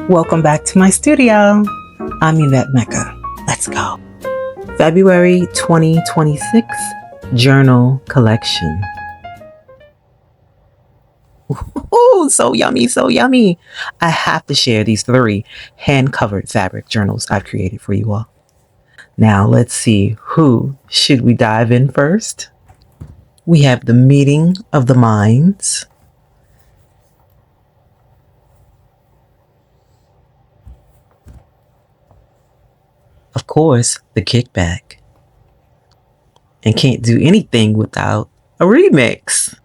Welcome back to my studio. I'm Yvette Mecca. Let's go. February 2026 Journal Collection. Ooh, so yummy, so yummy. I have to share these 3 hand-covered fabric journals I've created for you all. Now let's see, who should we dive in first? We have the meeting of the minds. Of course, the kickback. And can't do anything without a remix.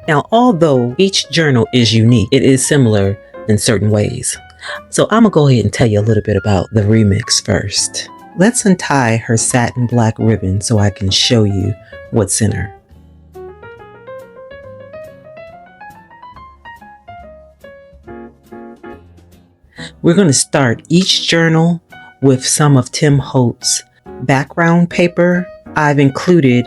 Now, although each journal is unique, it is similar in certain ways. So I'm gonna go ahead and tell you a little bit about the remix first. Let's untie her satin black ribbon so I can show you what's in her. We're going to start each journal with some of Tim Holtz's background paper. I've included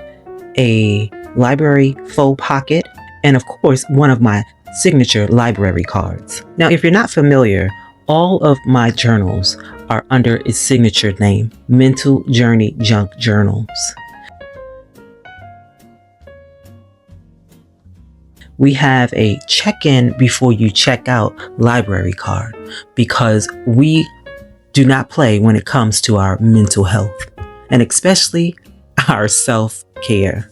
a library faux pocket and of course one of my signature library cards. Now if you're not familiar, all of my journals are under its signature name, Mental Journey Junk Journals. We have a check-in before you check out library card because we do not play when it comes to our mental health and especially our self-care.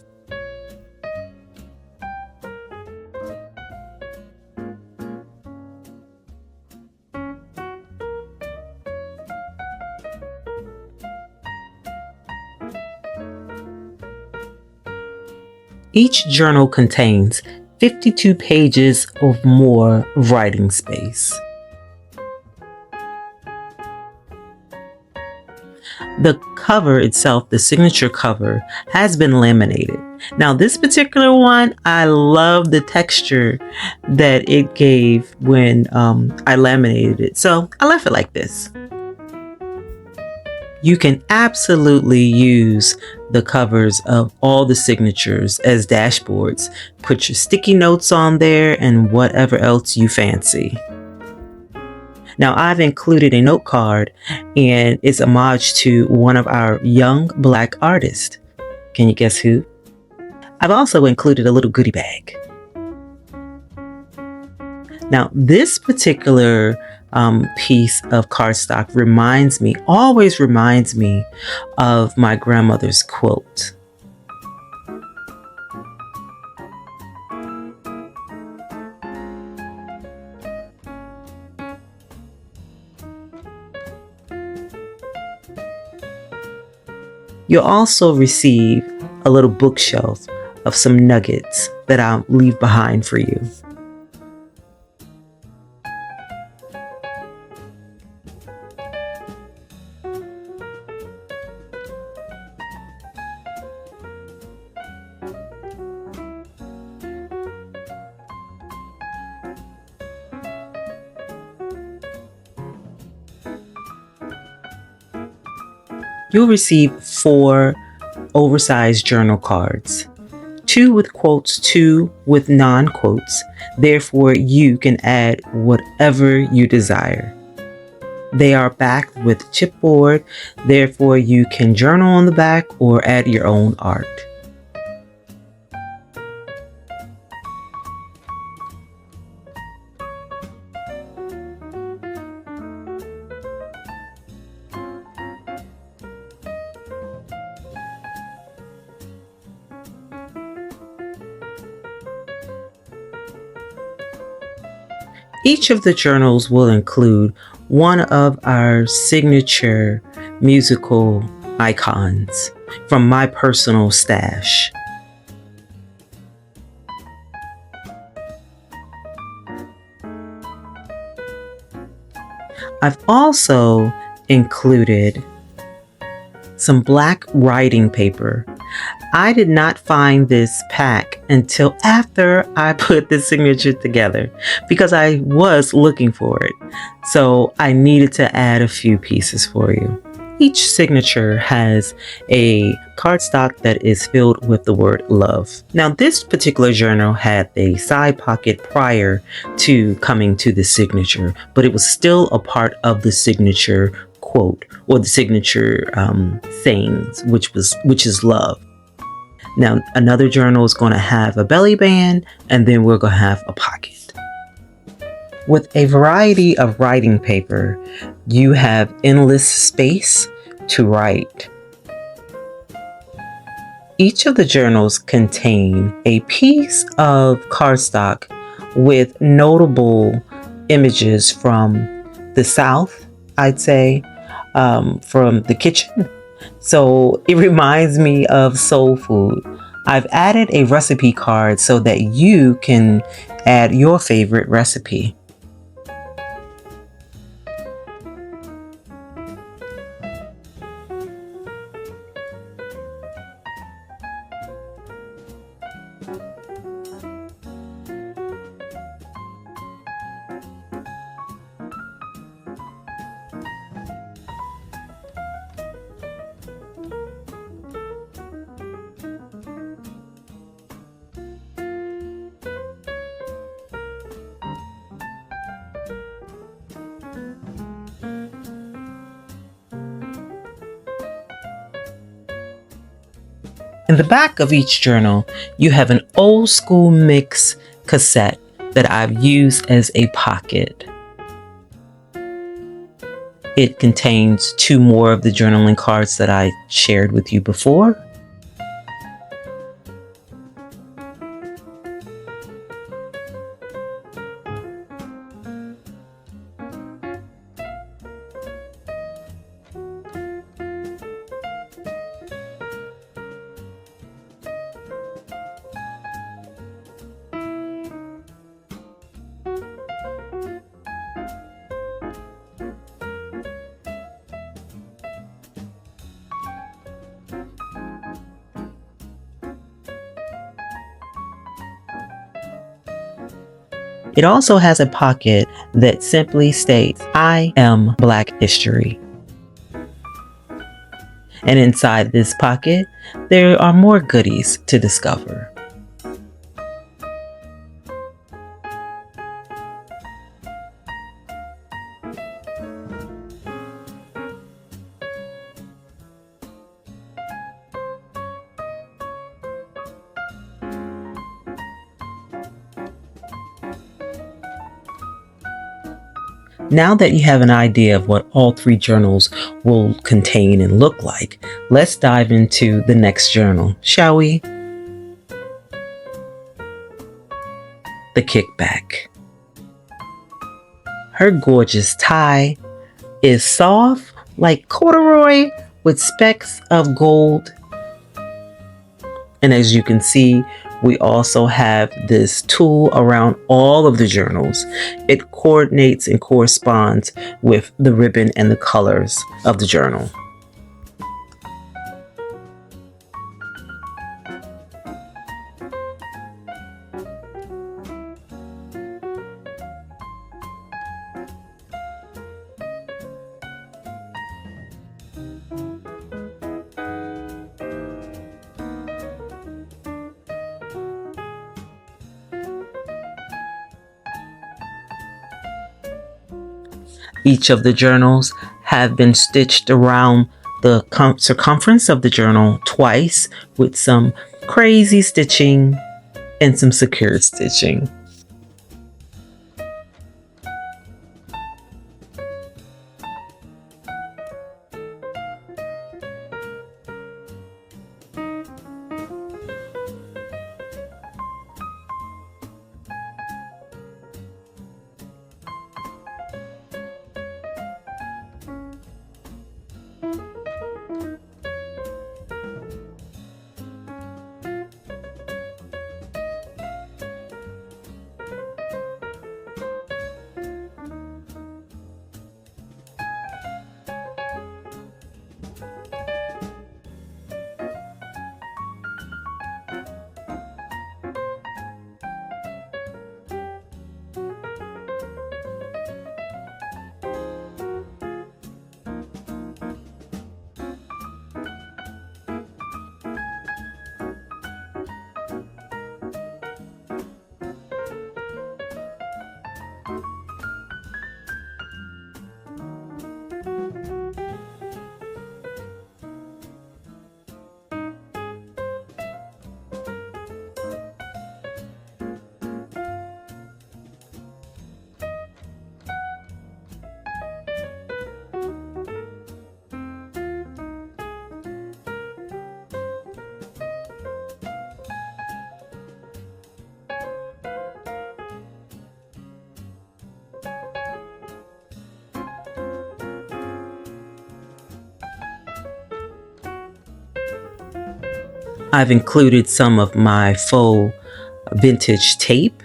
Each journal contains 52 pages of more writing space. The cover itself, the signature cover, has been laminated. Now this particular one, I love the texture that it gave when I laminated it. So I left it like this. You can absolutely use the covers of all the signatures as dashboards. Put your sticky notes on there and whatever else you fancy. Now I've included a note card and it's homage to one of our young Black artists. Can you guess who? I've also included a little goodie bag. Now this particular piece of cardstock always reminds me of my grandmother's quilt. You'll also receive a little bookshelf of some nuggets that I'll leave behind for you. You'll receive 4 oversized journal cards, 2 with quotes, 2 with non-quotes. Therefore, you can add whatever you desire. They are backed with chipboard, therefore you can journal on the back or add your own art. Each of the journals will include one of our signature musical icons from my personal stash. I've also included some black writing paper. I did not find this pack until after I put the signature together because I was looking for it. So I needed to add a few pieces for you. Each signature has a cardstock that is filled with the word love. Now, this particular journal had a side pocket prior to coming to the signature, but it was still a part of the signature quote or the signature sayings, which is love. Now, another journal is going to have a belly band, and then we're going to have a pocket. With a variety of writing paper, you have endless space to write. Each of the journals contain a piece of cardstock with notable images from the South, I'd say, from the kitchen. So it reminds me of soul food. I've added a recipe card so that you can add your favorite recipe. In the back of each journal, you have an old school mix cassette that I've used as a pocket. It contains 2 more of the journaling cards that I shared with you before. It also has a pocket that simply states, "I am Black History." And inside this pocket, there are more goodies to discover. Now that you have an idea of what all 3 journals will contain and look like, let's dive into the next journal, shall we? The Kickback. Her gorgeous tie is soft like corduroy with specks of gold. And as you can see, we also have this tool around all of the journals. It coordinates and corresponds with the ribbon and the colors of the journal. Each of the journals have been stitched around the circumference of the journal twice with some crazy stitching and some secured stitching. I've included some of my faux vintage tape.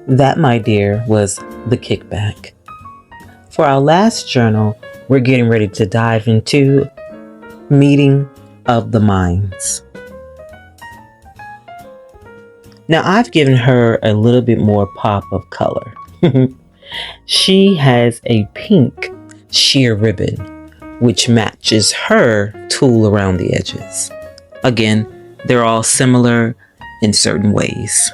That, my dear, was the kickback. For our last journal, we're getting ready to dive into meeting of the minds. Now, I've given her a little bit more pop of color. She has a pink sheer ribbon, which matches her tulle around the edges. Again, they're all similar in certain ways.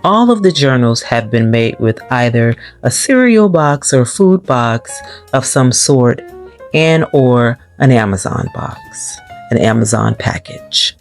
All of the journals have been made with either a cereal box or food box of some sort and or an Amazon box, an Amazon package.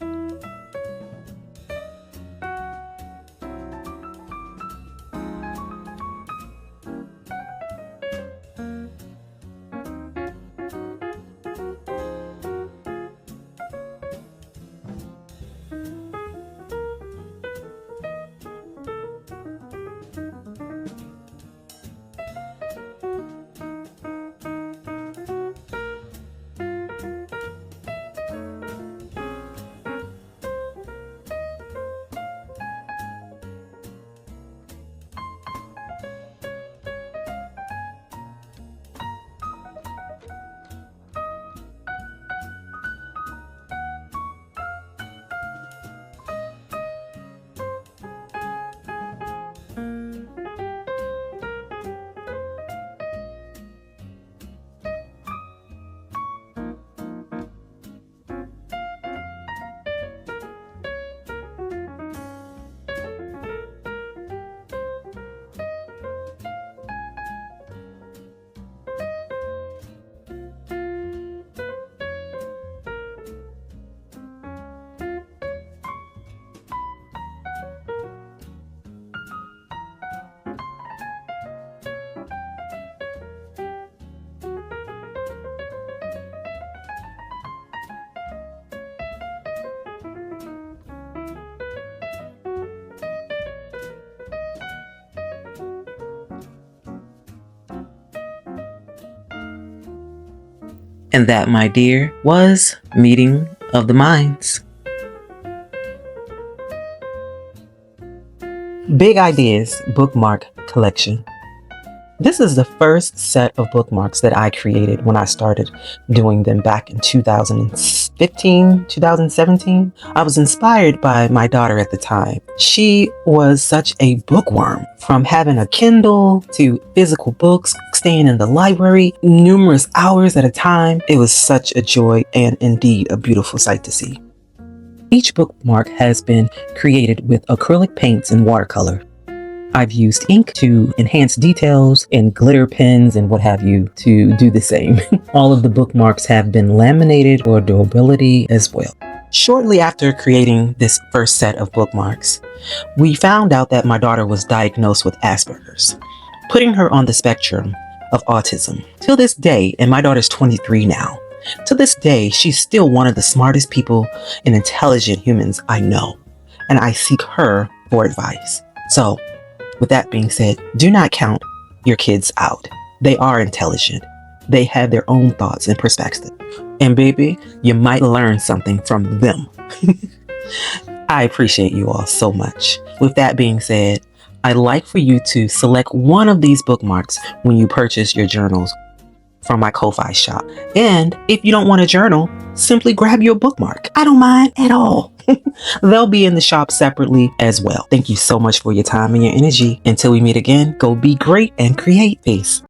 And that, my dear, was Meeting of the Minds. Big Ideas Bookmark Collection. This is the first set of bookmarks that I created when I started doing them back in 2015, 2017. I was inspired by my daughter at the time. She was such a bookworm, from having a Kindle to physical books, staying in the library numerous hours at a time. It was such a joy and indeed a beautiful sight to see. Each bookmark has been created with acrylic paints and watercolor. I've used ink to enhance details and glitter pens and what have you to do the same. All of the bookmarks have been laminated for durability as well. Shortly after creating this first set of bookmarks, we found out that my daughter was diagnosed with Asperger's, putting her on the spectrum of autism. Till this day, and my daughter's 23 now, to this day, she's still one of the smartest people and intelligent humans I know, and I seek her for advice. So, with that being said, do not count your kids out. They are intelligent. They have their own thoughts and perspectives. And baby, you might learn something from them. I appreciate you all so much. With that being said, I'd like for you to select one of these bookmarks when you purchase your journals from my Ko-Fi shop. And if you don't want a journal, simply grab your bookmark. I don't mind at all. They'll be in the shop separately as well. Thank you so much for your time and your energy. Until we meet again, go be great and create. Peace.